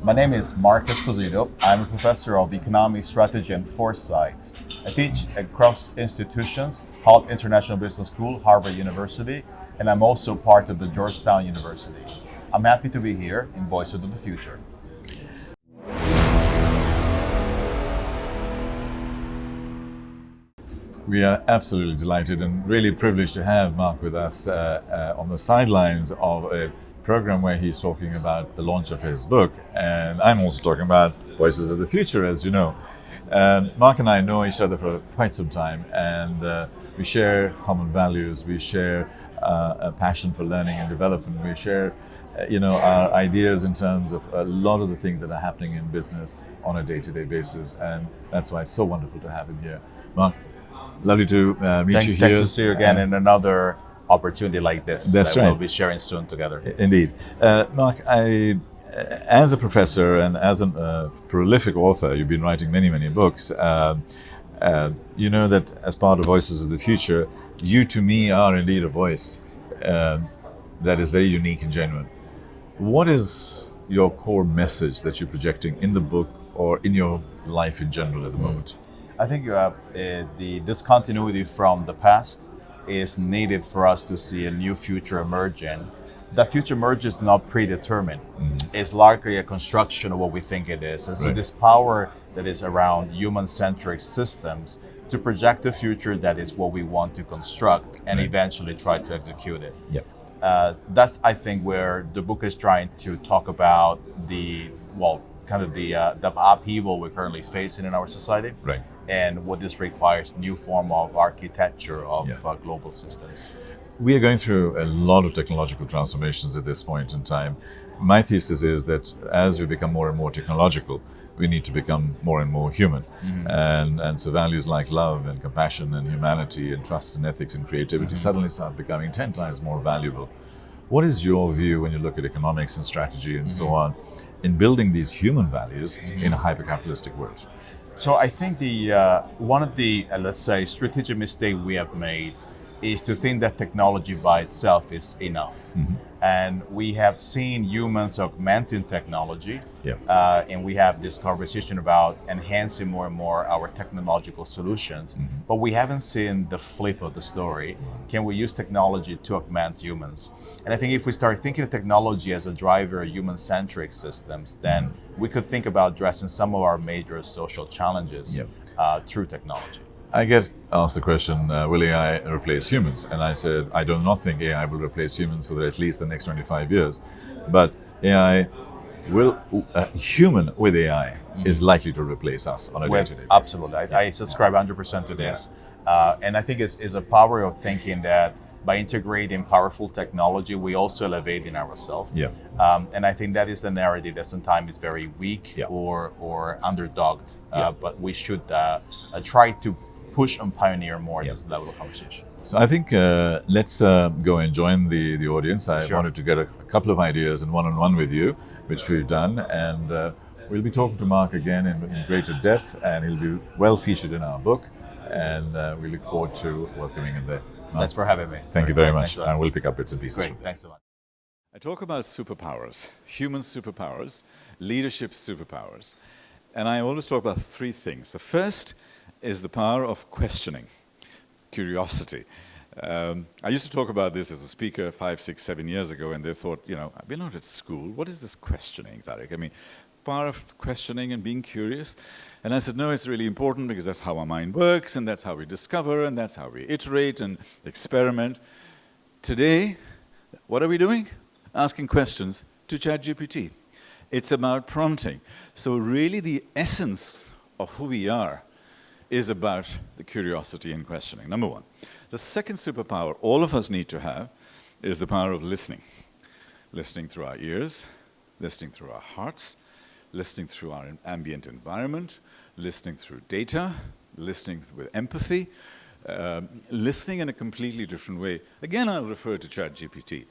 My name is Mark Esposito. I'm a professor of economics, strategy, and foresight. I teach across institutions, Hall International Business School, Harvard University, and I'm also part of the Georgetown University. I'm happy to be here in Voices of the Future. We are absolutely delighted and really privileged to have Mark with us on the sidelines of a program where he's talking about the launch of his book. And I'm also talking about Voices of the Future, as you know. Mark and I know each other for quite some time, and we share common values. We share a passion for learning and development. We share our ideas in terms of a lot of the things that are happening in business on a day-to-day basis. And that's why it's so wonderful to have him here. Mark, lovely to meet you here. Thanks to see you again in another opportunity like this That's that right. we'll be sharing soon together. Indeed. Mark, as a professor and as a prolific author, you've been writing many, many books. You know that as part of Voices of the Future, you to me are indeed a voice that is very unique and genuine. What is your core message that you're projecting in the book or in your life in general at the moment? I think the discontinuity from the past is needed for us to see a new future emerging. That future emerges is not predetermined. It's largely a construction of what we think it is. And so Right. this power that is around human-centric systems to project the future that is what we want to construct and Right. eventually try to execute it. Yep. That's, I think, where the book is trying to talk about the upheaval we're currently facing in our society. Right. And what this requires, new form of architecture of Yeah. global systems. We are going through a lot of technological transformations at this point in time. My thesis is that as we become more and more technological, we need to become more and more human. And so values like love and compassion and humanity and trust and ethics and creativity suddenly start becoming 10 times more valuable. What is your view when you look at economics and strategy and so on in building these human values in a hyper-capitalistic world? So I think one of the, let's say, strategic mistake we have made is to think that technology by itself is enough. And we have seen humans augmenting technology, Yeah. and we have this conversation about enhancing more and more our technological solutions, but we haven't seen the flip of the story. Can we use technology to augment humans? And I think if we start thinking of technology as a driver of human-centric systems, then we could think about addressing some of our major social challenges Yep. through technology. I get asked the question, will AI replace humans? And I said, I do not think AI will replace humans for at least the next 25 years. But AI will, human with AI is likely to replace us on a day-to-day basis. Absolutely. I subscribe 100% to this. And I think it's a power of thinking that by integrating powerful technology, we also elevate in ourselves. Yeah. And I think that is the narrative that sometimes is very weak Yeah. or underdogged. Yeah. But we should try to push and pioneer more Yeah. this level of conversation. So I think let's go and join the audience. I Sure. wanted to get a couple of ideas and one-on-one with you, which we've done. And we'll be talking to Mark again in greater depth, and he'll be well featured in our book. And we look forward to welcoming him there. Mark, Thanks for having me. thank you very Thanks much. a lot. And we'll pick up bits and pieces. Great. Thanks so much. I talk about superpowers, human superpowers, leadership superpowers. And I always talk about three things. The first is the power of questioning, curiosity. I used to talk about this as a speaker 5, 6, 7 years ago, and they thought, I've been out at school. What is this questioning, Tariq? I mean, power of questioning and being curious. And I said, no, it's really important because that's how our mind works, and that's how we discover, and that's how we iterate and experiment. Today, what are we doing? Asking questions to ChatGPT. It's about prompting. So really the essence of who we are is about the curiosity and questioning, number one. The second superpower all of us need to have is the power of listening. Listening through our ears, listening through our hearts, listening through our ambient environment, listening through data, listening with empathy, listening in a completely different way. Again, I'll refer to ChatGPT.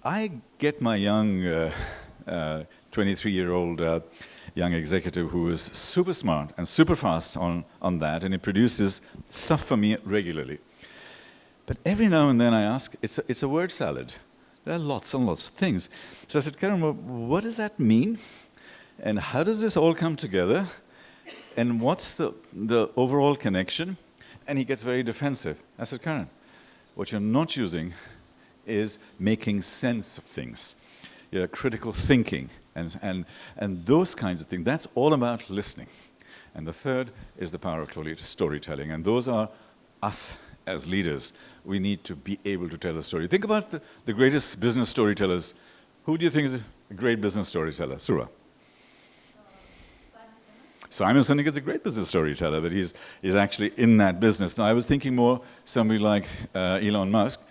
I get my young 23-year-old young executive who is super smart and super fast on that, and he produces stuff for me regularly. But every now and then I ask, it's a word salad. There are lots and lots of things. So I said, Karan, what does that mean? And how does this all come together? And what's the overall connection? And he gets very defensive. I said, Karen, what you're not using is making sense of things. Critical thinking and those kinds of things. That's all about listening. And the third is the power of storytelling. And those are us as leaders. We need to be able to tell a story. Think about the greatest business storytellers. Who do you think is a great business storyteller? Surah. Simon Sinek is a great business storyteller, but he's actually in that business. Now, I was thinking more somebody like Elon Musk.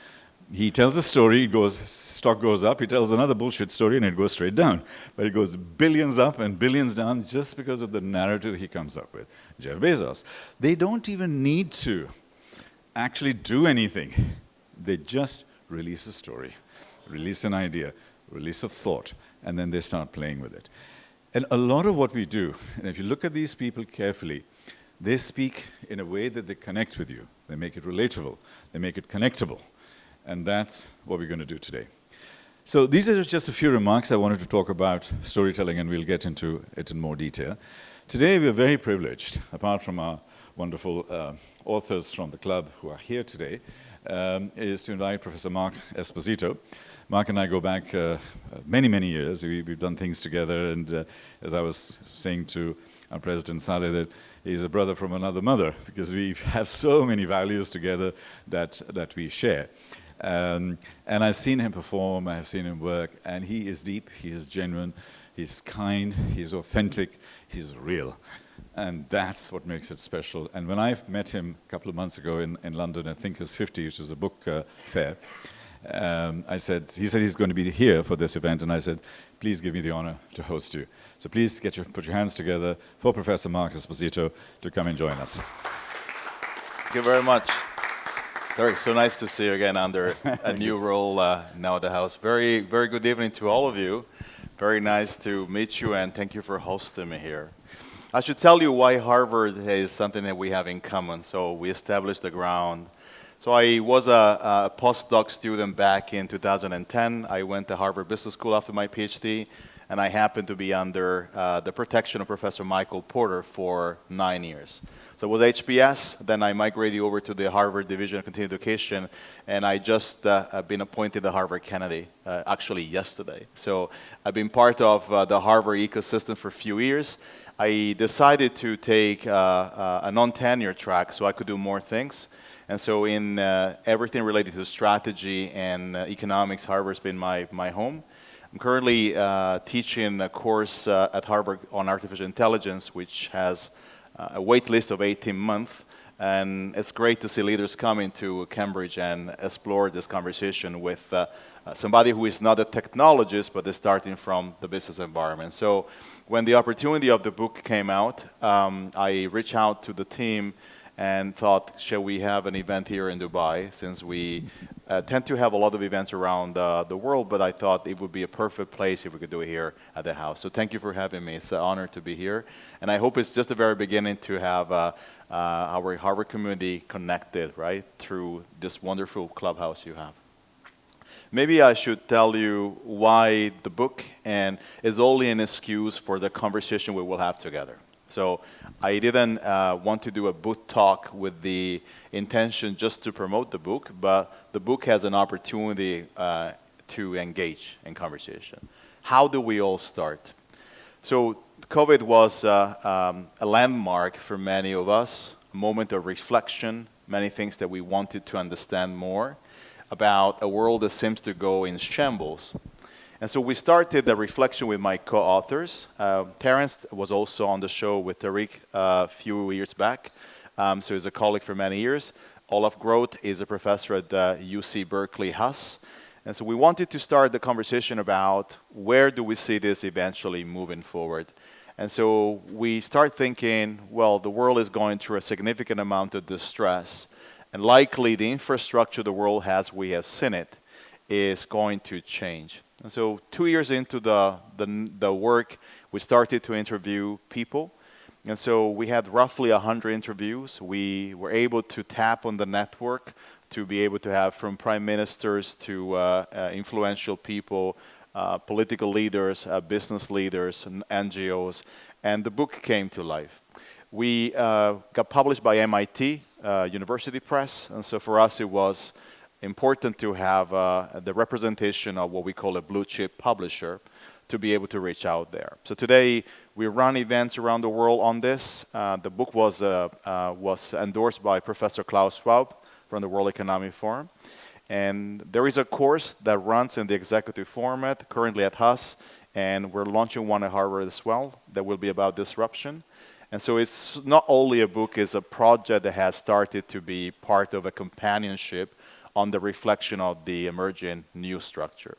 He tells a story, stock goes up, he tells another bullshit story, and it goes straight down. But it goes billions up and billions down just because of the narrative he comes up with. Jeff Bezos. They don't even need to actually do anything. They just release a story, release an idea, release a thought, and then they start playing with it. And a lot of what we do, and if you look at these people carefully, they speak in a way that they connect with you. They make it relatable. They make it connectable. And that's what we're going to do today. So these are just a few remarks I wanted to talk about storytelling, and we'll get into it in more detail. Today we're very privileged, apart from our wonderful authors from the club who are here today, is to invite Professor Mark Esposito. Mark and I go back many, many years. We've done things together, and as I was saying to our President Saleh, that he's a brother from another mother, because we have so many values together that we share. And I've seen him perform, I've seen him work, and he is deep, he is genuine, he's kind, he's authentic, he's real. And that's what makes it special. And when I met him a couple of months ago in London at Thinkers 50, which is a book fair, he said he's going to be here for this event, and I said, please give me the honor to host you. So please put your hands together for Professor Mark Esposito to come and join us. Thank you very much. Derek, so nice to see you again under a new role now at the house. Very, very good evening to all of you. Very nice to meet you, and thank you for hosting me here. I should tell you why Harvard is something that we have in common. So we established the ground. So I was a postdoc student back in 2010. I went to Harvard Business School after my PhD, and I happened to be under the protection of Professor Michael Porter for 9 years. So it was HBS, then I migrated over to the Harvard Division of Continuing Education, and I just been appointed the Harvard Kennedy, actually yesterday. So I've been part of the Harvard ecosystem for a few years. I decided to take a non-tenure track so I could do more things. And so in everything related to strategy and economics, Harvard's been my home. I'm currently teaching a course at Harvard on artificial intelligence, which has a wait list of 18 months. And it's great to see leaders coming to Cambridge and explore this conversation with somebody who is not a technologist, but is starting from the business environment. So when the opportunity of the book came out, I reached out to the team and thought, shall we have an event here in Dubai, since we tend to have a lot of events around the world, but I thought it would be a perfect place if we could do it here at the house. So thank you for having me. It's an honor to be here. And I hope it's just the very beginning to have our Harvard community connected, right, through this wonderful clubhouse you have. Maybe I should tell you why the book, and is only an excuse for the conversation we will have together. So I didn't want to do a book talk with the intention just to promote the book, but the book has an opportunity to engage in conversation. How do we all start? So COVID was a landmark for many of us, a moment of reflection, many things that we wanted to understand more about a world that seems to go in shambles. And so we started the reflection with my co-authors. Terence was also on the show with Tariq a few years back. So he's a colleague for many years. Olaf Groth is a professor at UC Berkeley Haas. And so we wanted to start the conversation about where do we see this eventually moving forward. And so we start thinking, well, the world is going through a significant amount of distress. And likely the infrastructure the world has, we have seen it, is going to change. And so 2 years into the work, we started to interview people. And so we had roughly 100 interviews. We were able to tap on the network to be able to have from prime ministers to influential people political leaders, business leaders, and NGOs, and the book came to life. We got published by MIT University Press, and so for us it was important to have the representation of what we call a blue chip publisher to be able to reach out there. So today we run events around the world on this. The book was endorsed by Professor Klaus Schwab from the World Economic Forum. And there is a course that runs in the executive format currently at HUS, and we're launching one at Harvard as well that will be about disruption. And so it's not only a book, it's a project that has started to be part of a companionship on the reflection of the emerging new structure.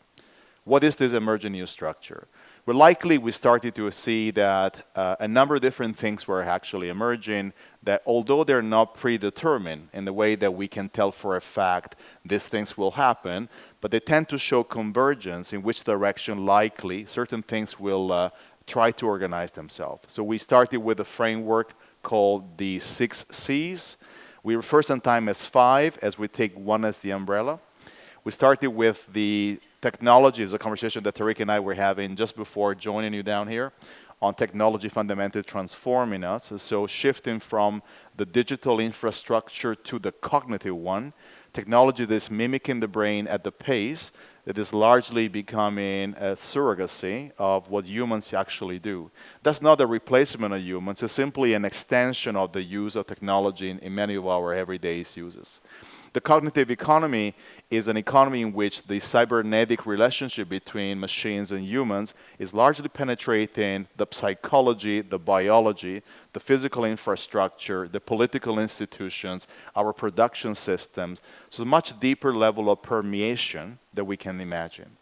What is this emerging new structure? Well, likely we started to see that a number of different things were actually emerging that although they're not predetermined in the way that we can tell for a fact these things will happen, but they tend to show convergence in which direction likely certain things will try to organize themselves. So we started with a framework called the 6 C's. We refer sometimes as 5 as we take one as the umbrella. We started with the technology, is a conversation that Tariq and I were having just before joining you down here, on technology fundamentally transforming us. So shifting from the digital infrastructure to the cognitive one, technology that is mimicking the brain at the pace that is largely becoming a surrogacy of what humans actually do. That's not a replacement of humans, it's simply an extension of the use of technology in many of our everyday uses. The cognitive economy is an economy in which the cybernetic relationship between machines and humans is largely penetrating the psychology, the biology, the physical infrastructure, the political institutions, our production systems. So a much deeper level of permeation that we can imagine.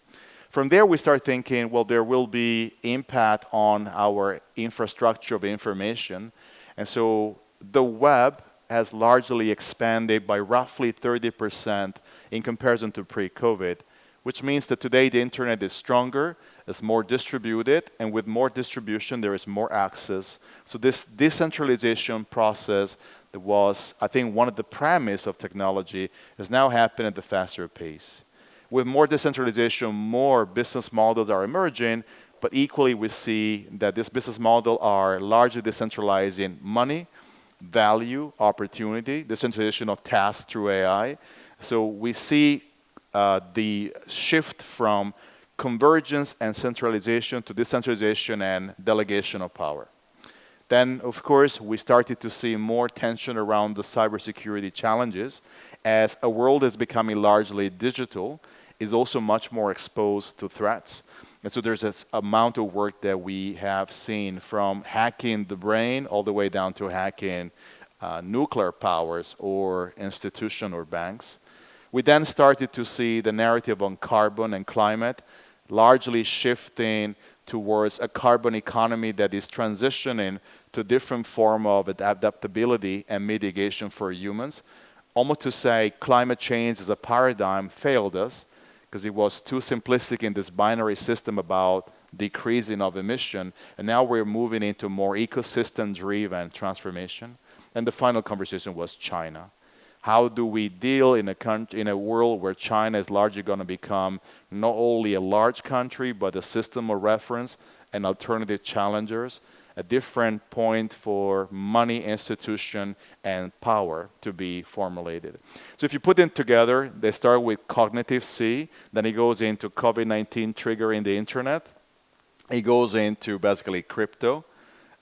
From there, we start thinking, well, there will be impact on our infrastructure of information. And so the web has largely expanded by roughly 30% in comparison to pre-COVID, which means that today the internet is stronger, it's more distributed, and with more distribution there is more access. So this decentralization process that was, I think, one of the premise of technology has now happened at a faster pace. With more decentralization, more business models are emerging, but equally we see that this business model are largely decentralizing money, value, opportunity, decentralization of tasks through AI. So we see the shift from convergence and centralization to decentralization and delegation of power. Then, of course, we started to see more tension around the cybersecurity challenges as a world is becoming largely digital, is also much more exposed to threats. And so there's this amount of work that we have seen from hacking the brain all the way down to hacking nuclear powers or institutions or banks. We then started to see the narrative on carbon and climate largely shifting towards a carbon economy that is transitioning to a different form of adaptability and mitigation for humans. Almost to say climate change as a paradigm failed us, because it was too simplistic in this binary system about decreasing of emission, and now we're moving into more ecosystem-driven transformation. And the final conversation was China. How do we deal in a world where China is largely going to become not only a large country, but a system of reference and alternative challengers, a different point for money, institution, and power to be formulated. So if you put them together, they start with cognitive C, then it goes into COVID-19 triggering the internet, it goes into basically crypto,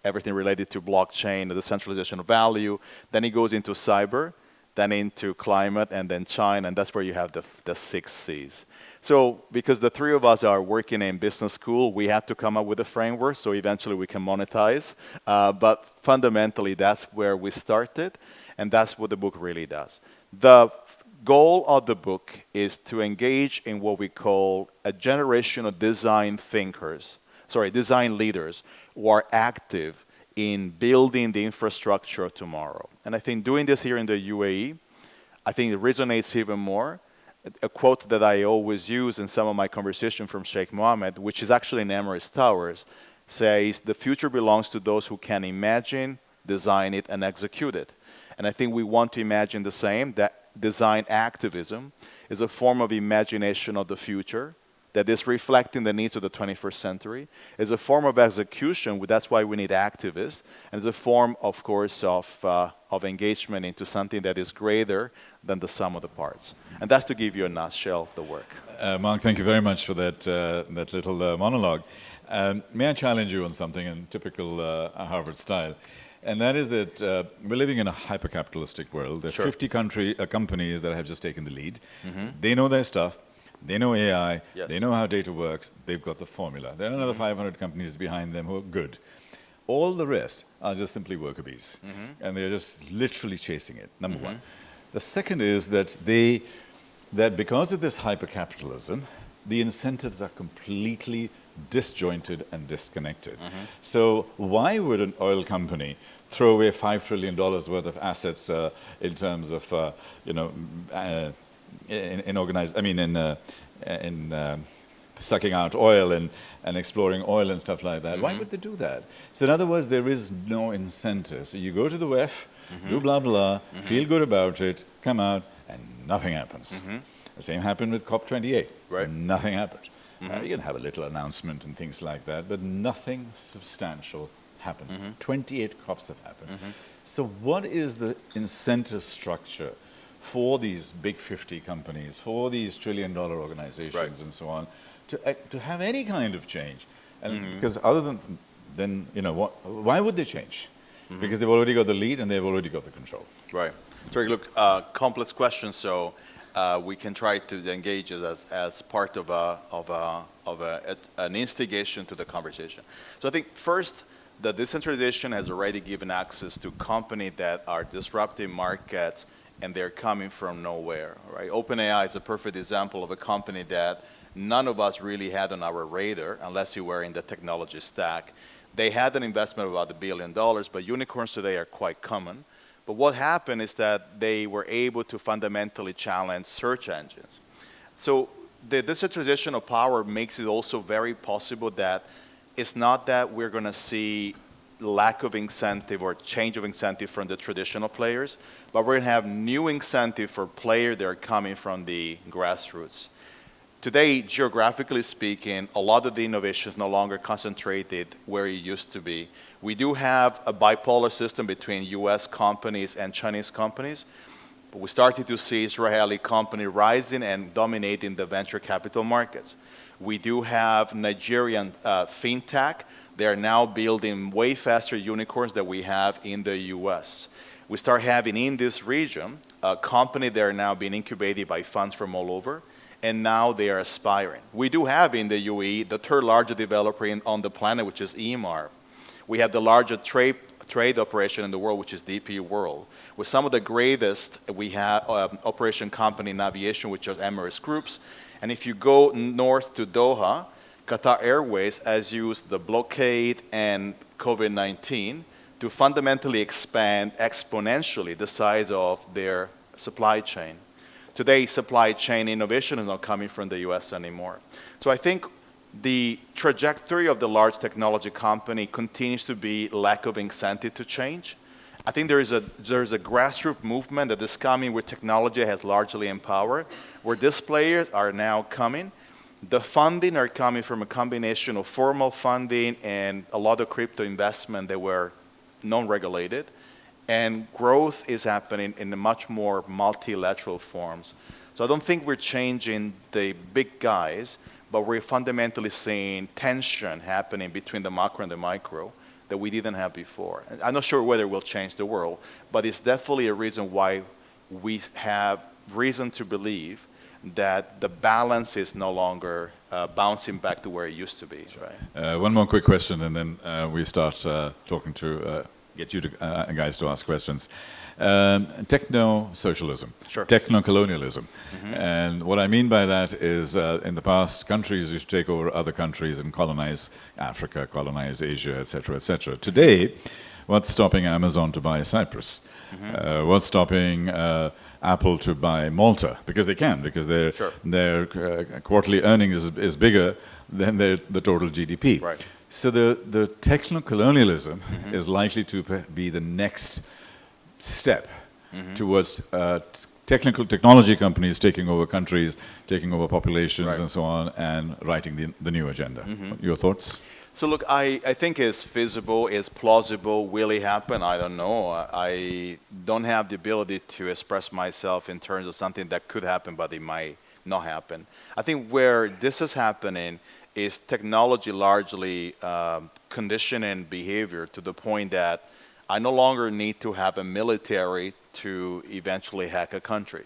everything related to blockchain, the decentralization of value, then it goes into cyber, then into climate, and then China, and that's where you have the 6 C's. So because the three of us are working in business school, we had to come up with a framework so eventually we can monetize. But fundamentally, that's where we started, and that's what the book really does. The goal of the book is to engage in what we call a generation of design leaders who are active in building the infrastructure of tomorrow. And I think doing this here in the UAE, I think it resonates even more. A quote that I always use in some of my conversation from Sheikh Mohammed, which is actually in Emirates Towers, says the future belongs to those who can imagine, design it, and execute it. And I think we want to imagine the same, that design activism is a form of imagination of the future, that is reflecting the needs of the 21st century. It's a form of execution. That's why we need activists. And it's a form, of course, of engagement into something that is greater than the sum of the parts. And that's to give you a nutshell of the work. Mark, thank you very much for that little monologue. May I challenge you on something in typical Harvard style? And that is that we're living in a hyper-capitalistic world. There are 50 companies that have just taken the lead. They know their stuff. They know AI. Yes. They know how data works. They've got the formula. There are another 500 companies behind them who are good. All the rest are just simply worker bees. And they're just literally chasing it, number one. The second is that because of this hyper-capitalism, the incentives are completely disjointed and disconnected. So why would an oil company throw away $5 trillion worth of assets in terms of, in sucking out oil and exploring oil and stuff like that? Why would they do that? So in other words, there is no incentive. So you go to the WEF, do blah, blah, feel good about it, come out, and nothing happens. The same happened with COP28. Right. Nothing happened. You can have a little announcement and things like that, but nothing substantial happened. 28 COPs have happened. So what is the incentive structure for these big 50 companies, for these trillion-dollar organizations and so on, to have any kind of change? And because other than why would they change? Because they've already got the lead and they've already got the control. Right. So look, complex question. So we can try to engage it as part of an instigation to the conversation. So I think first, the decentralization has already given access to companies that are disrupting markets, and they're coming from nowhere. Right? OpenAI is a perfect example of a company that none of us really had on our radar, unless you were in the technology stack. They had an investment of about $1 billion, but unicorns today are quite common. But what happened is that they were able to fundamentally challenge search engines. So the decentralization of power makes it also very possible that it's not that we're going to see lack of incentive or change of incentive from the traditional players, but we're going to have new incentive for players that are coming from the grassroots. Today, geographically speaking, a lot of the innovation is no longer concentrated where it used to be. We do have a bipolar system between US companies and Chinese companies, but we're starting to see Israeli companies rising and dominating the venture capital markets. We do have Nigerian fintech. They are now building way faster unicorns than we have in the US. We start having in this region a company that are now being incubated by funds from all over, and now they are aspiring. We do have in the UAE the third largest developer on the planet, which is EMAR. We have the largest trade operation in the world, which is DP World. With some of the greatest, we have operation company in aviation, which is Emirates Groups. And if you go north to Doha, Qatar Airways has used the blockade and COVID-19 to fundamentally expand exponentially the size of their supply chain. Today, supply chain innovation is not coming from the US anymore. So I think the trajectory of the large technology company continues to be lack of incentive to change. I think there is a grassroots movement that is coming where technology has largely empowered, where these players are now coming. The funding are coming from a combination of formal funding and a lot of crypto investment that were non-regulated. And growth is happening in a much more multilateral forms. So I don't think we're changing the big guys, but we're fundamentally seeing tension happening between the macro and the micro that we didn't have before. I'm not sure whether it will change the world, but it's definitely a reason why we have reason to believe that the balance is no longer bouncing back to where it used to be. Right? One more quick question, and then we start talking to get you guys to ask questions. Techno-socialism, sure. Techno-colonialism. And what I mean by that is in the past, countries used to take over other countries and colonize Africa, colonize Asia, etc., etc. Today, what's stopping Amazon to buy Cyprus? What's stopping Apple to buy Malta? Because they can, because their quarterly earnings is bigger than the total GDP. Right. So the techno-colonialism is likely to be the next step towards technology companies taking over countries, taking over populations Right. and so on, and writing the new agenda. Your thoughts? So look, I think it's feasible, it's plausible, will it happen? I don't know. I don't have the ability to express myself in terms of something that could happen, but it might not happen. I think where this is happening is technology largely conditioning behavior to the point that I no longer need to have a military to eventually hack a country.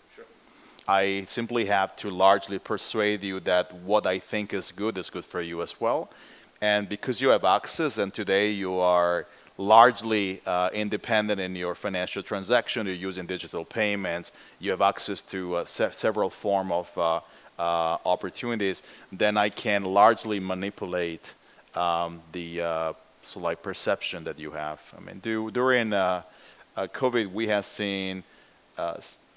I simply have to largely persuade you that what I think is good for you as well. And because you have access, and today you are largely independent in your financial transaction, you're using digital payments, you have access to several forms of opportunities, then I can largely manipulate the perception that you have. I mean, during COVID, we have seen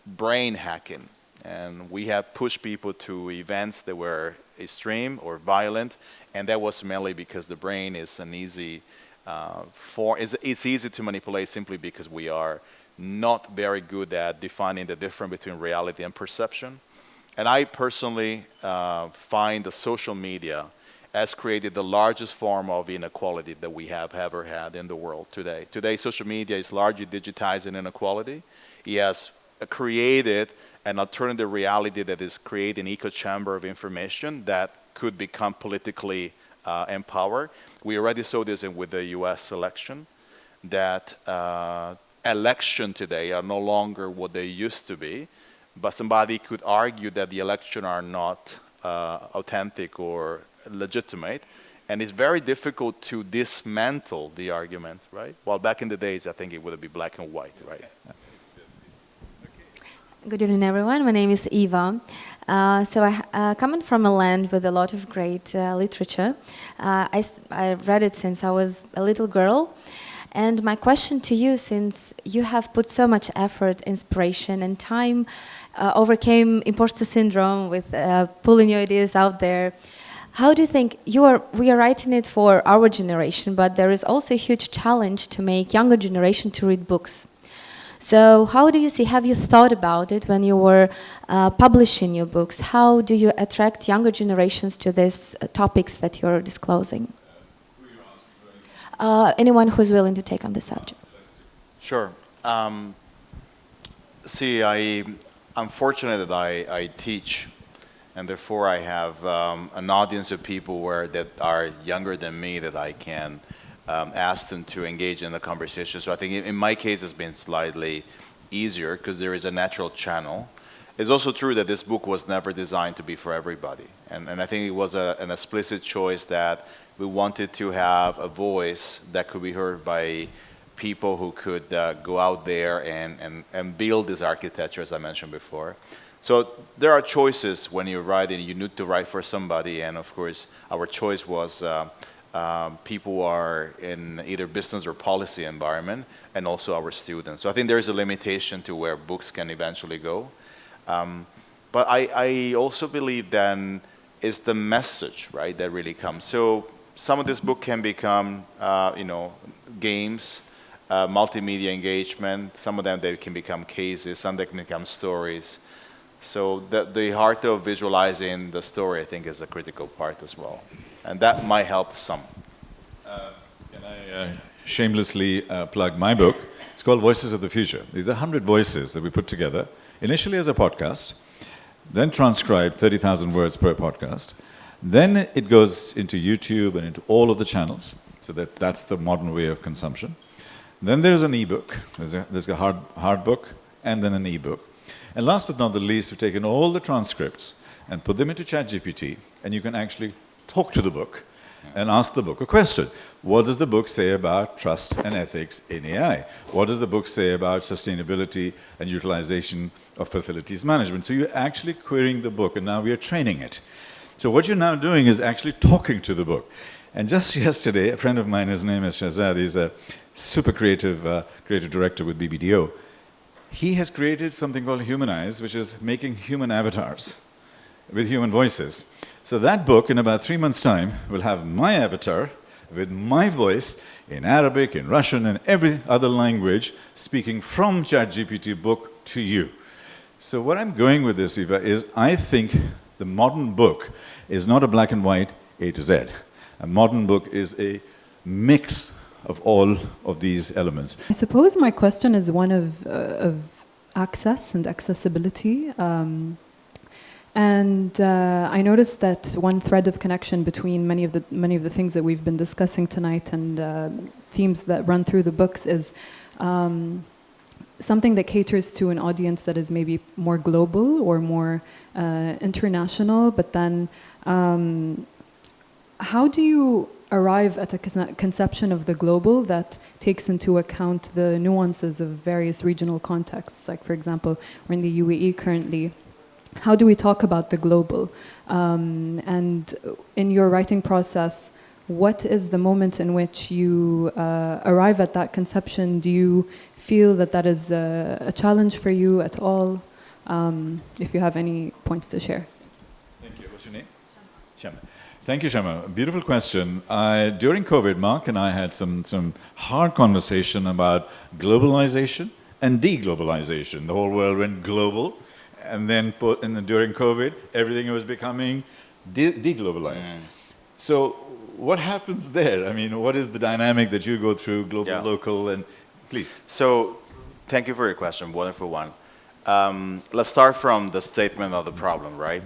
brain hacking, and we have pushed people to events that were extreme or violent, and that was mainly because the brain is an easy it's easy to manipulate simply because we are not very good at defining the difference between reality and perception. And I personally find the social media has created the largest form of inequality that we have ever had in the world today. Today, social media is largely digitizing inequality. It has created an alternative reality that is creating an echo chamber of information that could become politically empowered. We already saw this with the US election, that election today are no longer what they used to be, but somebody could argue that the election are not authentic or legitimate, and it's very difficult to dismantle the argument, right? While back in the days, I think it would be black and white, right? Good evening, everyone. My name is Eva. I come from a land with a lot of great literature. I read it since I was a little girl. And my question to you, since you have put so much effort, inspiration, and time, overcame imposter syndrome with pulling your ideas out there, how do you think we are writing it for our generation, but there is also a huge challenge to make younger generation to read books. So how do you see, have you thought about it when you were publishing your books? How do you attract younger generations to these topics that you're disclosing? Anyone who's willing to take on the subject. Sure. See, I'm fortunate that I teach, and therefore I have an audience of people that are younger than me that I can ask them to engage in the conversation. So I think in my case it's been slightly easier because there is a natural channel. It's also true that this book was never designed to be for everybody. And I think it was an explicit choice that we wanted to have a voice that could be heard by people who could go out there and build this architecture, as I mentioned before. So there are choices when you're writing. You need to write for somebody, and of course our choice was people who are in either business or policy environment, and also our students. So I think there is a limitation to where books can eventually go. But I also believe then it's the message, right, that really comes. So some of this book can become, games, multimedia engagement. Some of them, they can become cases. Some they can become stories. So the art of visualizing the story, I think, is a critical part as well. And that might help some. Can I shamelessly plug my book? It's called Voices of the Future. These are 100 voices that we put together, initially as a podcast, then transcribed 30,000 words per podcast. Then it goes into YouTube and into all of the channels. So that's the modern way of consumption. Then there's an ebook. There's a hard book and then an ebook. And last but not the least, we've taken all the transcripts and put them into ChatGPT, and you can actually talk to the book and ask the book a question. What does the book say about trust and ethics in AI? What does the book say about sustainability and utilization of facilities management? So you're actually querying the book, and now we are training it. So what you're now doing is actually talking to the book. And just yesterday, a friend of mine, his name is Shahzad, he's a super creative director with BBDO. He has created something called Humanize, which is making human avatars with human voices. So that book, in about 3 months' time, will have my avatar with my voice in Arabic, in Russian, and every other language, speaking from ChatGPT book to you. So what I'm going with this, Eva, is I think the modern book is not a black and white A to Z. A modern book is a mix of all of these elements. I suppose my question is one of access and accessibility. I noticed that one thread of connection between many of the things that we've been discussing tonight and themes that run through the books is something that caters to an audience that is maybe more global or more international. But then, how do you arrive at a conception of the global that takes into account the nuances of various regional contexts? Like, for example, we're in the UAE currently. How do we talk about the global? And in your writing process, what is the moment in which you arrive at that conception? Do you feel that that is a challenge for you at all? If you have any points to share. Thank you. What's your name? Shama. Thank you, Shama. Beautiful question. During COVID, Mark and I had some hard conversation about globalization and deglobalization. The whole world went global, and then during COVID, everything was becoming deglobalized. So what happens there? I mean, what is the dynamic that you go through, global, local, and please? So thank you for your question, wonderful one. Let's start from the statement of the problem, right?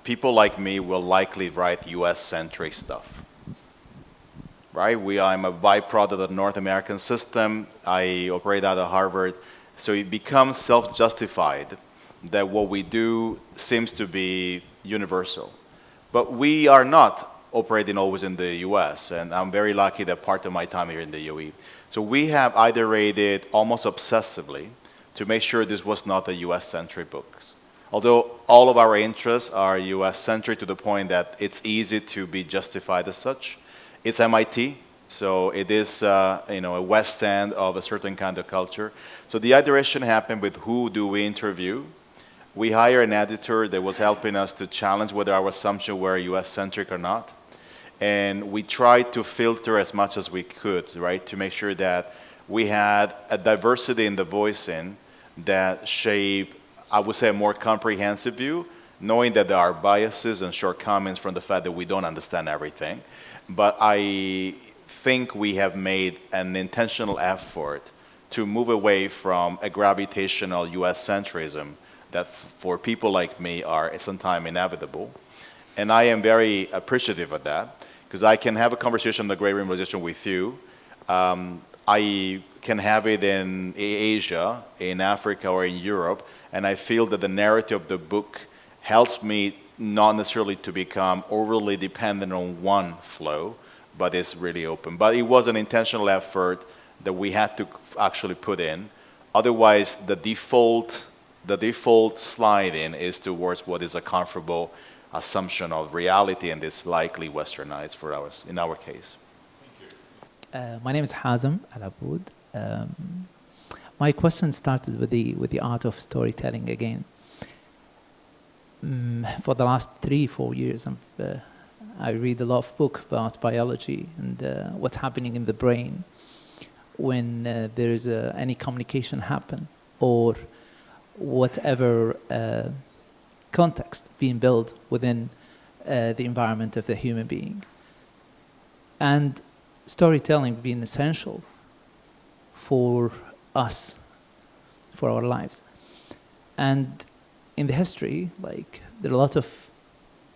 People like me will likely write US-centric stuff, right? I'm a byproduct of the North American system. I operate out of Harvard. So it becomes self-justified that what we do seems to be universal. But we are not operating always in the US, and I'm very lucky that part of my time here in the UAE. So we have iterated almost obsessively to make sure this was not a US-centric book. Although all of our interests are US-centric to the point that it's easy to be justified as such. It's MIT, so it is a West End of a certain kind of culture. So the iteration happened with who do we interview. We hired an editor that was helping us to challenge whether our assumption were US-centric or not. And we tried to filter as much as we could, right, to make sure that we had a diversity in the voicing that shape, I would say, a more comprehensive view, knowing that there are biases and shortcomings from the fact that we don't understand everything. But I think we have made an intentional effort to move away from a gravitational US centrism that for people like me are sometimes inevitable. And I am very appreciative of that, because I can have a conversation on the Great Realization with you. I can have it in Asia, in Africa, or in Europe, and I feel that the narrative of the book helps me not necessarily to become overly dependent on one flow, but it's really open. But it was an intentional effort that we had to actually put in. Otherwise, the default slide-in is towards what is a comfortable assumption of reality, and is likely westernized for us, in our case. My name is Hazem Al-Aboud. My question started with the art of storytelling again. For the last 3-4 years, I read a lot of books about biology and what's happening in the brain when there is any communication happen, or whatever context being built within the environment of the human being. And storytelling being essential for us, for our lives. And in the history, like, there are a lot of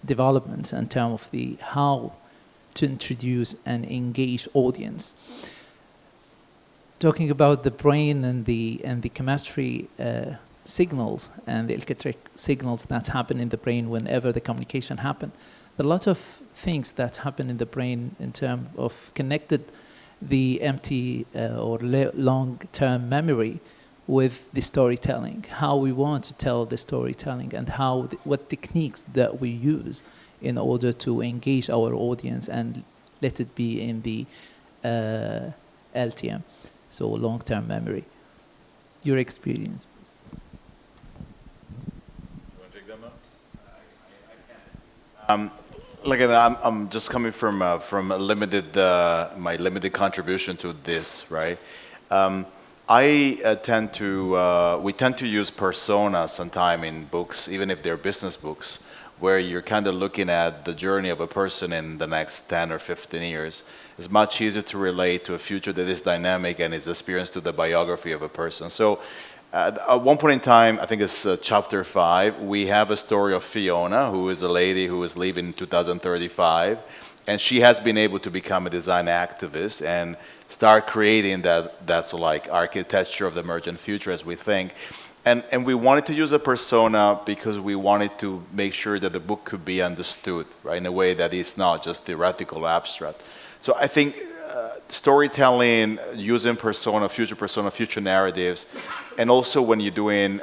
development in terms of the how to introduce and engage audience. Talking about the brain and the chemistry signals and the electric signals that happen in the brain whenever the communication happen. There are a lot of things that happen in the brain in terms of connected the empty or long-term memory with the storytelling, how we want to tell the storytelling, and what techniques that we use in order to engage our audience and let it be in the LTM, so long-term memory. Your experience, please. You want to take that now? Like, I'm just coming from a limited, my limited contribution to this, right? We tend to use personas sometime in books, even if they're business books, where you're kind of looking at the journey of a person in the next 10 or 15 years. It's much easier to relate to a future that is dynamic and is experienced to the biography of a person. So at one point in time, I think it's chapter 5, we have a story of Fiona, who is a lady who is leaving in 2035, and she has been able to become a design activist and start creating that's like architecture of the emergent future as we think. And we wanted to use a persona because we wanted to make sure that the book could be understood, right, in a way that is not just theoretical, abstract. So I think storytelling, using persona, future narratives, and also when you're doing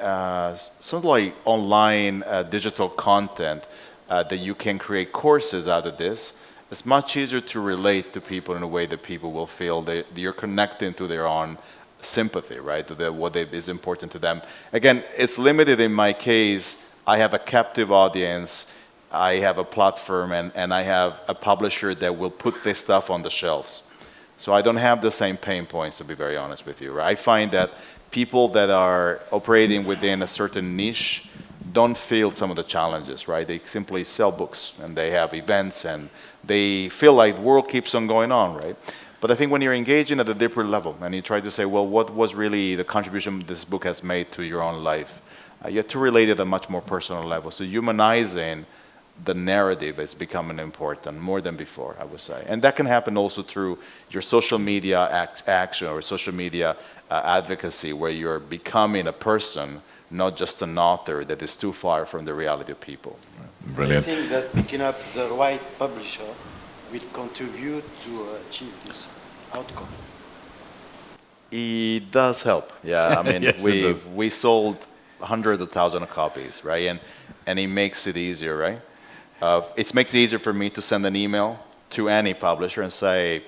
something like online digital content that you can create courses out of this, it's much easier to relate to people in a way that people will feel that you're connecting to their own sympathy, right, to what is important to them. Again, it's limited in my case. I have a captive audience, I have a platform, and I have a publisher that will put this stuff on the shelves. So I don't have the same pain points, to be very honest with you. Right? I find that people that are operating within a certain niche don't feel some of the challenges, right? They simply sell books, and they have events, and they feel like the world keeps on going on, right? But I think when you're engaging at a deeper level, and you try to say, well, what was really the contribution this book has made to your own life? You have to relate at a much more personal level. So humanizing the narrative is becoming important, more than before, I would say. And that can happen also through your social media action or social media advocacy, where you're becoming a person, not just an author that is too far from the reality of people. Brilliant. I think that picking up the right publisher will contribute to achieve this outcome. It does help, yeah. I mean, Yes, it does. we sold hundreds of thousands of copies, right? And it makes it easier, right? It makes it easier for me to send an email to any publisher and say,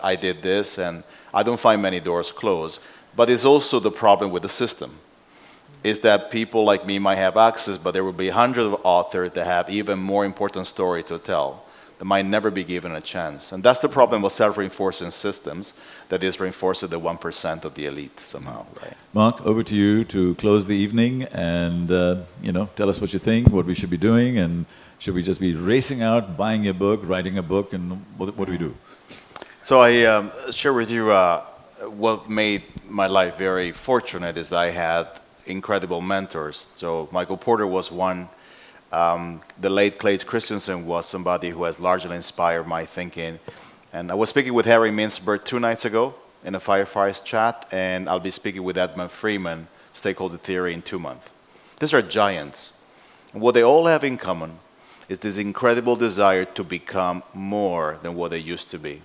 I did this, and I don't find many doors closed. But it's also the problem with the system, is that people like me might have access, but there will be hundreds of authors that have even more important story to tell that might never be given a chance. And that's the problem with self-reinforcing systems that is reinforcing the 1% of the elite somehow, right? Mark, over to you to close the evening and tell us what you think, what we should be doing, and should we just be racing out, buying a book, writing a book, and what do we do? So I share with you what made my life very fortunate is that I had incredible mentors. So Michael Porter was one. The late Clay Christensen was somebody who has largely inspired my thinking. And I was speaking with Harry Mintzberg 2 nights ago in a Fireflies chat, and I'll be speaking with Edmund Freeman, Stakeholder Theory, in 2 months. These are giants. And what they all have in common is this incredible desire to become more than what they used to be.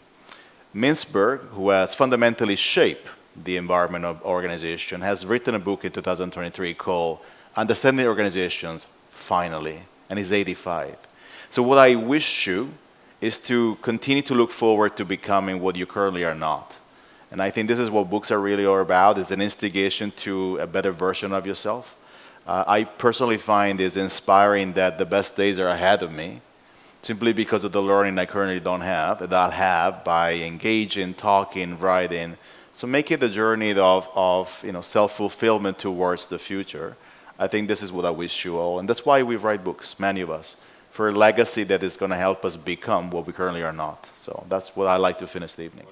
Mintzberg, who has fundamentally shaped the environment of organization, has written a book in 2023 called Understanding Organizations, Finally, and he's 85. So what I wish you is to continue to look forward to becoming what you currently are not. And I think this is what books are really all about, is an instigation to a better version of yourself. I personally find it's inspiring that the best days are ahead of me, simply because of the learning I currently don't have, that I'll have by engaging, talking, writing. So make it a journey of self-fulfillment towards the future. I think this is what I wish you all, and that's why we write books, many of us, for a legacy that is going to help us become what we currently are not. So that's what I like to finish the evening.